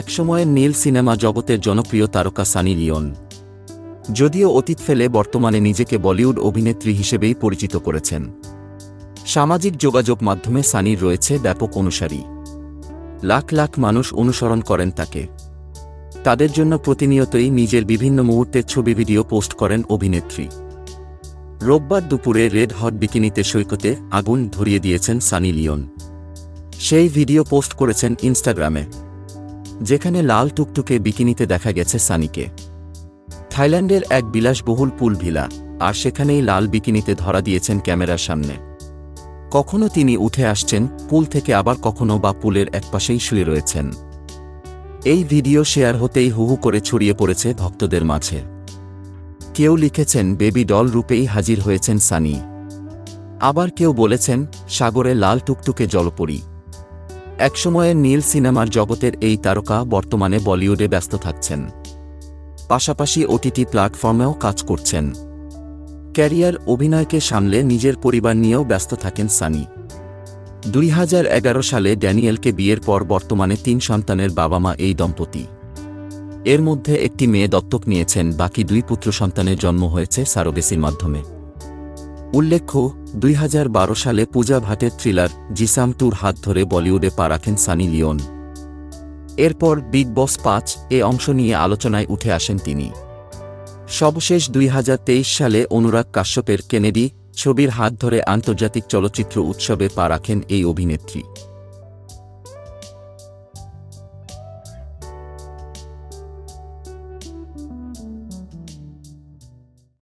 একসময়ের নীল সিনেমা জগতের জনপ্রিয় তারকা সানি লিওন। যদিও অতীত ফেলে বর্তমানে নিজেকে বলিউড অভিনেত্রী হিসেবেই পরিচিত করেছেন। সামাজিক যোগাযোগ মাধ্যমে সানির রয়েছে ব্যাপক অনুসারী। লাখ লাখ মানুষ অনুসরণ করেন তাকে। তাদের জন্য প্রতিনিয়তই নিজের বিভিন্ন মুহূর্তের ছবি ভিডিও পোস্ট করেন অভিনেত্রী। রোববার দুপুরে রেড হট বিকিনিতে সৈকতে আগুন ধরিয়ে দিয়েছেন সানি লিওন। সেই ভিডিও পোস্ট করেছেন ইনস্টাগ্রামে, যেখানে লাল টুকটুকে বিকিনিতে দেখা গেছে সানিকে। থাইল্যান্ডের এক বিলাসবহুল পুল ভিলা, আর সেখানেই লাল বিকিনিতে ধরা দিয়েছেন ক্যামেরার সামনে। কখনো তিনি উঠে আসছেন পুল থেকে, আবার কখনো বা পুলের একপাশেই শুয়ে রয়েছেন। এই ভিডিও শেয়ার হতেই হুহু করে ছড়িয়ে পড়েছে ভক্তদের মাঝে। কেউ লিখেছেন বেবি ডল রূপেই হাজির হয়েছেন সানি। আবার কেউ বলেছেন সাগরে লাল টুকটুকে জলপরী। একসময়ের নীল সিনেমার জগতের এই তারকা বর্তমানে বলিউডে ব্যস্ত থাকছেন, পাশাপাশি ওটিটি প্ল্যাটফর্মেও কাজ করছেন। ক্যারিয়ার অভিনয়কে সামলে নিজের পরিবার নিয়েও ব্যস্ত থাকেন সানি। 2011 সালে ড্যানিয়েলকে বিয়ের পর বর্তমানে 3 সন্তানের বাবা মা এই দম্পতি। এর মধ্যে একটি মেয়ে দত্তক নিয়েছেন, বাকি 2 পুত্র সন্তানের জন্ম হয়েছে সারোগেসির মাধ্যমে। উল্লেখ্য, 2012 সালে পূজা ভাটের থ্রিলার জিসাম 2-র হাত ধরে বলিউডে পা রাখেন সানি লিওন। এরপর বিগ বস 5-এ অংশ নিয়ে আলোচনায় উঠে আসেন তিনি। সবশেষ 2023 সালে অনুরাগ কাশ্যপের কেনেডি ছবির হাত ধরে আন্তর্জাতিক চলচ্চিত্র উৎসবে পা রাখেন এই অভিনেত্রী।